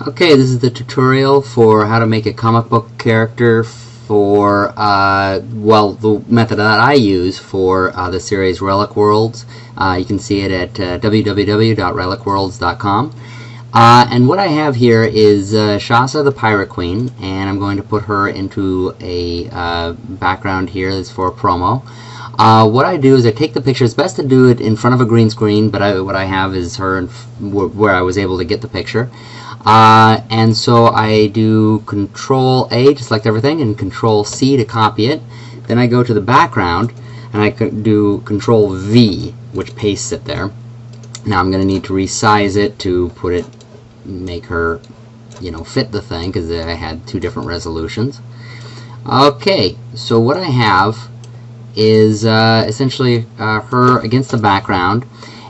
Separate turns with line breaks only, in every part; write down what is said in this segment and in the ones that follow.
Okay, this is the tutorial for how to make a comic book character for, well, the method that I use for the series Relic Worlds. You can see it at www.relicworlds.com. And what I have here is Shasa the Pirate Queen, and I'm going to put her into a background here that's for a promo. What I do is I take the picture. It's best to do it in front of a green screen, but what I have is her where I was able to get the picture. And so I do Control A to select everything and Control C to copy it. Then I go to the background and I do Control V, which pastes it there. Now I'm going to need to resize it to put it, make her, fit the thing, because I had two different resolutions. Okay, so what I have is essentially her against the background.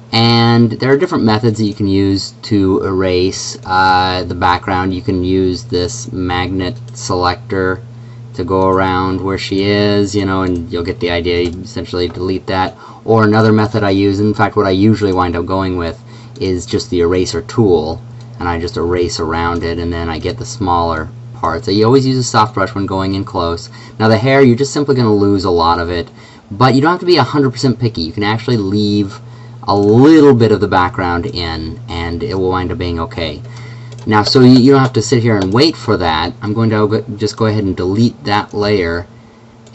And there are different methods that you can use to erase the background. You can use this magnet selector to go around where she is, and you'll get the idea. You essentially delete that. Or another method I use, in fact what I usually wind up going with, is just the eraser tool, and I just erase around it, and then I get the smaller parts. So you always use a soft brush when going in close. Now the hair, you're just simply going to lose a lot of it, but you don't have to be 100% picky. You can actually leave a little bit of the background in, and it will wind up being okay. Now, so you don't have to sit here and wait for that. I'm going to just go ahead and delete that layer,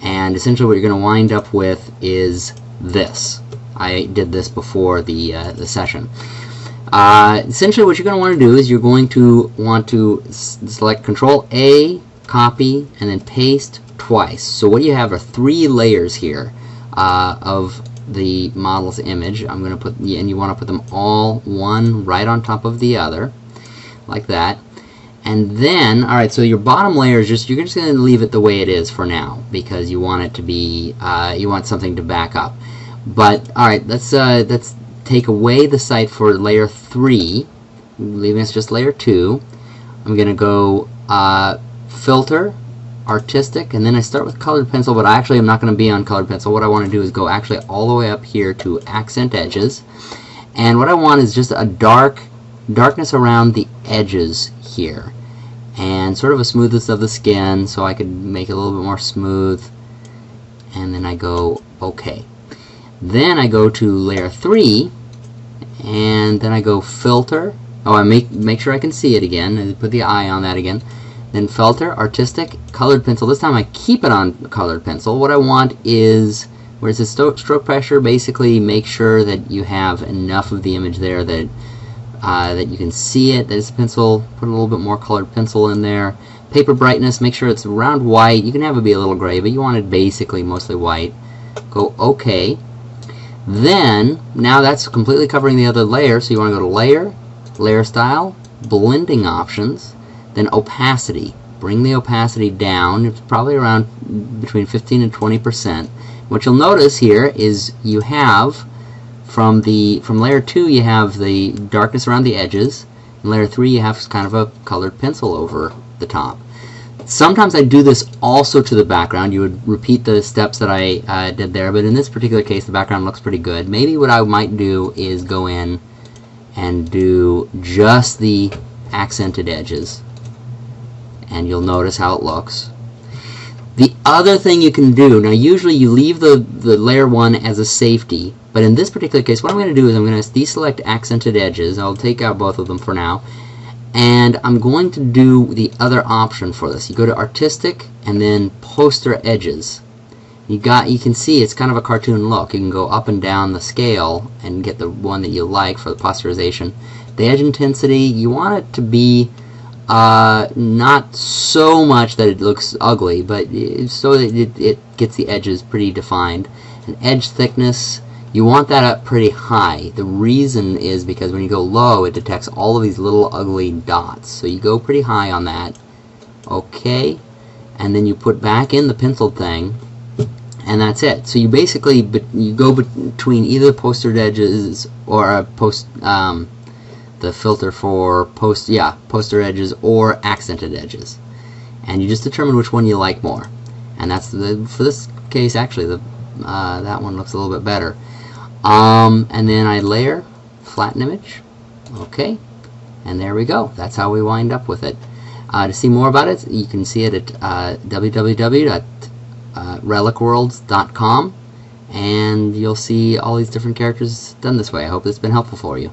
and essentially what you're going to wind up with is this. I did this before the session. Essentially what you're going to want to do is you're going to want to select Control A, copy, and then paste twice. So what you have are 3 layers here of the model's image. I'm going to put, and you want to put them all one right on top of the other, like that. And then, alright, so your bottom layer is you're just going to leave it the way it is for now, because you want it to be, you want something to back up. But, alright, let's take away the site for layer 3, leaving us just layer 2. I'm going to go Filter, Artistic, and then I start with colored pencil, but I actually am not going to be on colored pencil. What I want to do is go actually all the way up here to accent edges, and what I want is just a darkness around the edges here, and sort of a smoothness of the skin, so I could make it a little bit more smooth. And then I go OK. Then I go to layer 3, and then I go Filter. Oh, I make sure I can see it again, and put the eye on that again. Then Filter, Artistic, Colored Pencil. This time I keep it on colored pencil. What I want is, where it says stroke pressure, basically make sure that you have enough of the image there that that you can see it. That it's a pencil. Put a little bit more colored pencil in there. Paper brightness, make sure it's around white. You can have it be a little gray, but you want it basically mostly white. Go OK. Then, now that's completely covering the other layer, so you want to go to Layer, Layer Style, Blending Options, then Opacity. Bring the opacity down. It's probably around between 15 and 20%. What you'll notice here is you have from layer 2 you have the darkness around the edges. In layer 3 you have kind of a colored pencil over the top. Sometimes I do this also to the background. You would repeat the steps that I did there, but in this particular case the background looks pretty good. Maybe what I might do is go in and do just the accented edges, and you'll notice how it looks. The other thing you can do, now usually you leave the layer 1 as a safety, but in this particular case what I'm going to do is I'm going to deselect accented edges. I'll take out both of them for now, and I'm going to do the other option for this. You go to Artistic and then Poster Edges. You can see it's kind of a cartoon look. You can go up and down the scale and get the one that you like for the posterization. The edge intensity, you want it to be not so much that it looks ugly, but so that it gets the edges pretty defined. And edge thickness, you want that up pretty high. The reason is because when you go low it detects all of these little ugly dots. So you go pretty high on that. Okay, and then you put back in the penciled thing, and that's it. So you basically you go between either postered edges or the filter for poster edges or accented edges, and you just determine which one you like more. And that's for this case actually that one looks a little bit better. And then I layer, flatten image, okay, And there we go. That's how we wind up with it. To see more about it, you can see it at www.relicworlds.com, and you'll see all these different characters done this way. I hope it's been helpful for you.